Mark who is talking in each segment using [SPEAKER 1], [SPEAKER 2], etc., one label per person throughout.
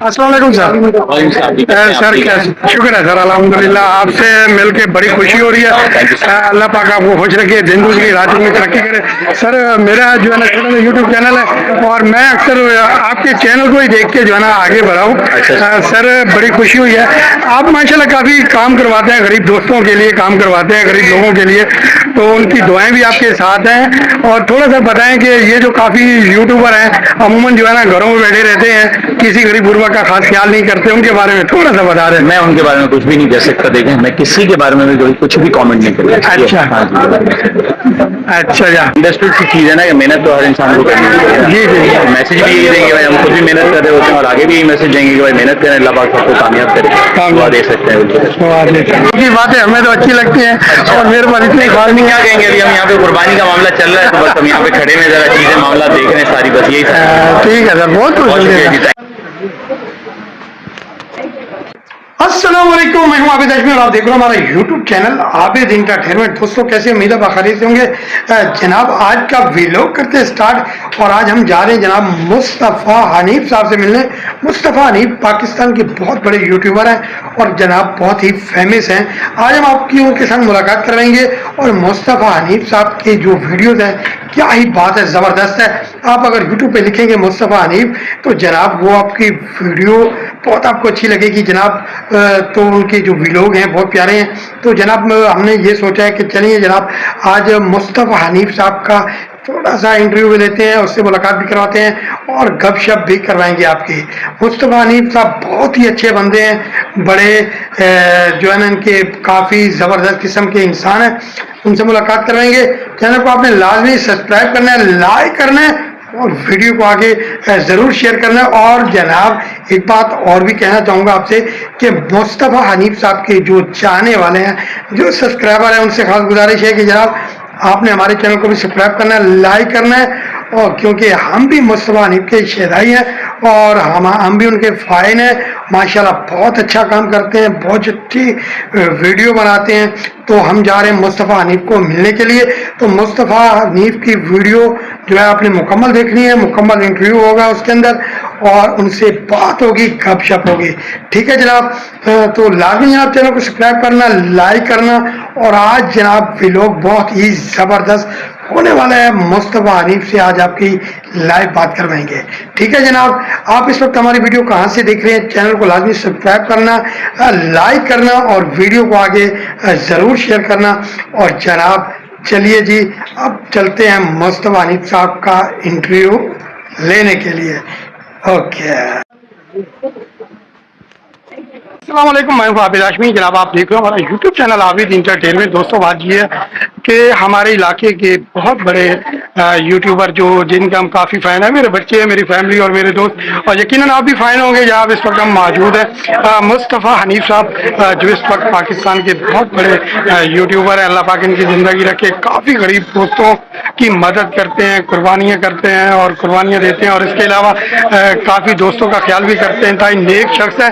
[SPEAKER 1] अस्सलाम वालेकुम sir. Sir क्या शुक्र है सर, अल्हम्दुलिल्लाह। आपसे मिलके बड़ी खुशी हो रही है। अल्लाह पाक आपको खुश रखे, जिंदगी रात में तरक्की करे। सर मेरा जो है ना छोटा सा यूट्यूब चैनल है और मैं अक्सर आपके चैनल को ही देख के जो है ना आगे बढ़ा हूँ। सर बड़ी खुशी हुई है। आप माशाल्लाह काफ़ी काम करवाते हैं, गरीब दोस्तों के लिए काम करवाते हैं, गरीब लोगों के लिए, तो उनकी दुआएं भी आपके साथ हैं। और थोड़ा सा बताएं कि ये जो काफ़ी यूट्यूबर हैं अमूमन जो है ना घरों में बैठे रहते हैं, किसी गरीब गुरबा का खास ख्याल नहीं करते, उनके बारे में थोड़ा सा बता रहे हैं।
[SPEAKER 2] मैं उनके बारे में कुछ भी नहीं कह सकता। देखें, मैं किसी के बारे में भी कुछ भी कमेंट नहीं करूँगा।
[SPEAKER 1] अच्छा
[SPEAKER 2] हाँ जी,
[SPEAKER 1] अच्छा जा
[SPEAKER 2] इंडस्ट्री की चीज़ है ना कि मेहनत तो हर इंसान को करनी चाहिए।
[SPEAKER 1] जी जी
[SPEAKER 2] मैसेज भी यही देंगे भाई, हम खुद भी मेहनत कर रहे होते हैं और आगे भी यही मैसेज देंगे कि भाई मेहनत करें, अल्लाह पाक सबको कामयाब करे। दुआ दे सकते हैं।
[SPEAKER 1] की बातें हमें तो अच्छी लगती हैं और मेरे पास इतनी खास नहीं
[SPEAKER 2] क्या कहेंगे, अभी हम यहाँ पे कुर्बानी का मामला चल रहा है, तो बस हम यहाँ पे खड़े में जरा चीजें मामला देख रहे हैं सारी, बस यही
[SPEAKER 1] ठीक है सर, बहुत
[SPEAKER 2] बहुत शुक्रिया जी।
[SPEAKER 1] अस्सलाम वालेकुम, मैं हूं आबिद हाशमी और आप देख रहे हो हमारा यूट्यूब चैनल आबिद एंटरटेनमेंट। दोस्तों कैसे, उम्मीद है बखैरियत से होंगे। जनाब आज का व्लॉग करते हैं स्टार्ट और आज हम जा रहे हैं जनाब मुस्तफ़ा हनीफ साहब से मिलने। मुस्तफ़ा हनीफ पाकिस्तान के बहुत बड़े यूट्यूबर हैं और जनाब बहुत ही फेमस हैं। आज हम आपकी उनके साथ मुलाकात करवाएंगे और मुस्तफ़ा हनीफ साहब के जो वीडियोज़ हैं क्या ही बात है, ज़बरदस्त है। आप अगर यूट्यूब पे लिखेंगे मुस्तफ़ा हनीफ तो जनाब वो आपकी वीडियो बहुत आपको अच्छी लगेगी जनाब। तो उनके जो व्लॉग हैं बहुत प्यारे हैं। तो जनाब हमने ये सोचा है कि चलिए जनाब आज मुस्तफ़ा हनीफ साहब का थोड़ा सा इंटरव्यू भी लेते हैं, उससे मुलाकात भी करवाते हैं और गपशप भी करवाएंगे आपकी। मुस्तफ़ा हनीफ साहब बहुत ही अच्छे बंदे हैं, बड़े जो है ना इनके काफ़ी ज़बरदस्त किस्म के इंसान हैं, उनसे मुलाकात करवाएंगे। चैनल को आपने लाजमी सब्सक्राइब करना है, लाइक करना है और वीडियो को आगे ज़रूर शेयर करना है। और जनाब एक बात और भी कहना चाहूँगा आपसे कि मुस्तफ़ा हनीफ साहब के जो चाहने वाले हैं, जो सब्सक्राइबर हैं, उनसे खास गुजारिश है कि जनाब आपने हमारे चैनल को भी सब्सक्राइब करना है, लाइक करना है। और क्योंकि हम भी मुस्तफ़ा हनीफ के शहदाई हैं और हम भी उनके फ़ैन हैं। माशाल्लाह बहुत अच्छा काम करते हैं, बहुत अच्छी वीडियो बनाते हैं। तो हम जा रहे हैं मुस्तफ़ा हनीफ को मिलने के लिए। तो मुस्तफ़ा हनीफ की वीडियो जो है आपने मुकम्मल देखनी है, मुकम्मल इंटरव्यू होगा उसके अंदर और उनसे बात होगी, गपशप होगी। ठीक है जनाब, तो लाजमी आप चैनल को सब्सक्राइब करना, लाइक करना। और आज जनाब व्लॉग बहुत ही ज़बरदस्त होने वाला है। मुस्तफ़ा हनीफ से आज आपकी लाइव बात करवाएंगे। ठीक है जनाब, आप इस वक्त हमारी वीडियो कहाँ से देख रहे हैं, चैनल को लाजमी सब्सक्राइब करना, लाइक करना और वीडियो को आगे ज़रूर शेयर करना। और जनाब चलिए जी अब चलते हैं मुस्तफ़ा हनीफ साहब का इंटरव्यू लेने के लिए। ओके, अस्सलाम वालेकुम, मैं हूं आबिद हाशमी। जनाब आप देख रहे हो हमारा यूट्यूब चैनल आबिद एंटरटेनमेंट। दोस्तों बात ये है कि हमारे इलाके के बहुत बड़े यूट्यूबर जो जिनका हम काफ़ी फ़ैन है, मेरे बच्चे हैं, मेरी फैमिली और मेरे दोस्त, और यकीनन आप भी फ़ैन होंगे जहाँ इस वक्त हम मौजूद हैं। मुस्तफ़ा हनीफ साहब जो इस वक्त पाकिस्तान के बहुत बड़े यूट्यूबर हैं, अल्लाह पाक इनकी ज़िंदगी रखे, काफ़ी गरीब दोस्तों की मदद करते हैं, कुर्बानियाँ करते हैं और कुर्बानियाँ देते हैं और इसके अलावा काफ़ी दोस्तों का ख्याल भी करते हैं। इंतहाई नेक शख्स है।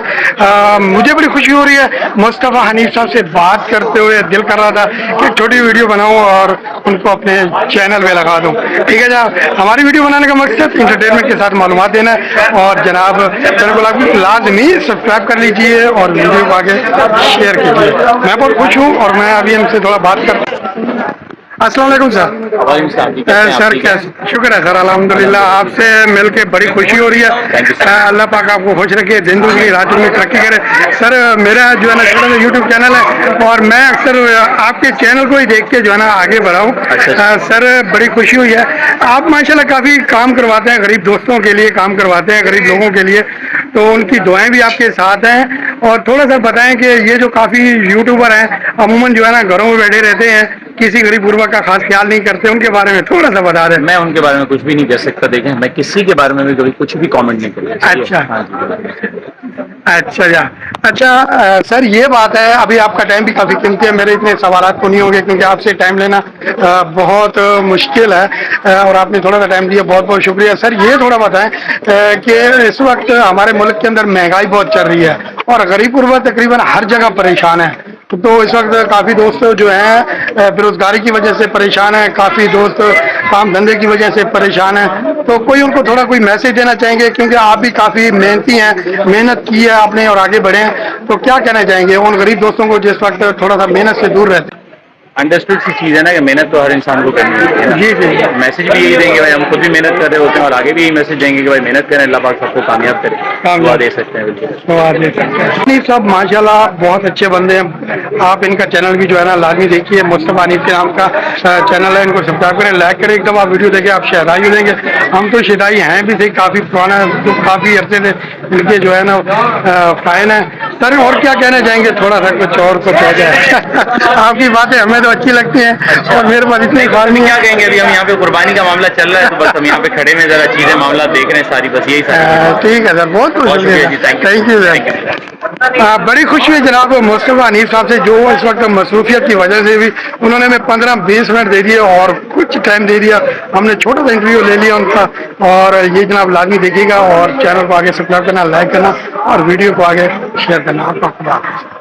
[SPEAKER 1] मुझे बड़ी खुशी हो रही है मुस्तफ़ा हनीफ साहब से बात करते हुए। दिल कर रहा था कि एक छोटी वीडियो बनाऊं और उनको अपने चैनल पे लगा दूं। ठीक है जनाब, हमारी वीडियो बनाने का मकसद इंटरटेनमेंट के साथ मालूमात देना है। और जनाब चैनल को लाजमी सब्सक्राइब कर लीजिए और वीडियो को आगे शेयर कीजिए। मैं बहुत खुश हूँ और मैं अभी इनसे थोड़ा बात कर। अस्सलाम वालेकुम सर। सर क्या शुक्र है सर, अल्हम्दुलिल्लाह। आपसे मिलके बड़ी खुशी हो रही है। अल्लाह पाक आपको खुश रखे, जिंदगी रात में तरक्की करे। सर मेरा जो है ना छोटा सा यूट्यूब चैनल है और मैं अक्सर आपके चैनल को ही देख के जो है ना आगे बढ़ा हूँ। सर बड़ी खुशी हुई है। आप माशाल्लाह काफ़ी काम करवाते हैं, गरीब दोस्तों के लिए काम करवाते हैं, गरीब लोगों के लिए, तो उनकी दुआएं भी आपके साथ हैं। और थोड़ा सा बताएं कि ये जो काफ़ी यूट्यूबर हैं अमूमन जो है ना घरों में बैठे रहते हैं, किसी गरीब गुरबा का खास ख्याल नहीं करते, उनके बारे में थोड़ा सा बता दें।
[SPEAKER 2] मैं उनके बारे में कुछ भी नहीं कह सकता। देखें, मैं किसी के बारे में भी कभी कुछ भी कमेंट नहीं करूँगा।
[SPEAKER 1] अच्छा
[SPEAKER 2] हाँ जी,
[SPEAKER 1] अच्छा जा अच्छा सर ये बात है, अभी आपका टाइम भी काफ़ी कीमती है, मेरे इतने सवाल तो नहीं होंगे क्योंकि आपसे टाइम लेना बहुत मुश्किल है और आपने थोड़ा सा टाइम दिया, बहुत बहुत शुक्रिया। सर ये थोड़ा बताएं कि इस वक्त हमारे मुल्क के अंदर महंगाई बहुत चल रही है और गरीब गुरबा तकरीबन हर जगह परेशान है। तो इस वक्त काफ़ी दोस्त जो हैं बेरोजगारी की वजह से परेशान हैं, काफ़ी दोस्त काम धंधे की वजह से परेशान हैं। तो कोई उनको थोड़ा कोई मैसेज देना चाहेंगे, क्योंकि आप भी काफ़ी मेहनती हैं, मेहनत की है आपने और आगे बढ़े हैं, तो क्या कहना चाहेंगे उन गरीब दोस्तों को जिस वक्त थोड़ा सा मेहनत से दूर रहते हैं?
[SPEAKER 2] अंडरस्टूड सी चीज़ है ना कि मेहनत तो हर इंसान को करनी चाहिए ना।
[SPEAKER 1] जी जी।
[SPEAKER 2] मैसेज भी यही देंगे भाई, हम खुद भी मेहनत कर रहे होते हैं और आगे भी यही मैसेज देंगे कि भाई मेहनत करें, अल्लाह पाक सबको कामयाब करे। दुआ दे सकते हैं बिल्कुल।
[SPEAKER 1] नहीं सब माशाल्लाह बहुत अच्छे बंदे हैं। आप इनका चैनल भी जो है ना लाजमी देखिए, मुस्तफा हनीफ के नाम का चैनल है, इनको सब्सक्राइब करें, लाइक करें। एकदम आप वीडियो देखें आप शहदाई हो जाएंगे। हम तो शहदाई हैं भी थे, काफ़ी पुराना जो काफ़ी अरसे से इनके जो है ना फ़ैन है। सर और क्या कहना चाहेंगे, थोड़ा सा कुछ और कुछ हो जाए आपकी बातें हमें तो अच्छी लगती हैं और मेरे पास इतनी फार्मिंग
[SPEAKER 2] क्या कहेंगे, अभी हम यहाँ पे कुर्बानी का मामला चल रहा है, तो बस हम यहाँ पे खड़े में जरा चीजें मामला देख रहे हैं सारी, बस यही सारी।
[SPEAKER 1] ठीक है सर, बहुत
[SPEAKER 2] बहुत शुक्रिया जी,
[SPEAKER 1] थैंक यू सर। बड़ी खुशी है जनाब मुस्तफा हनीफ साहब से, जो इस वक्त मसरूफियत की वजह से भी उन्होंने हमें 15-20 मिनट दे दिए और कुछ टाइम दे दिया। हमने छोटा सा इंटरव्यू ले लिया उनका, और ये जनाब लाजमी देखिएगा और चैनल को आगे सब्सक्राइब करना, लाइक करना और वीडियो को आगे शेयर करना। आपका खुदा हाफिज़।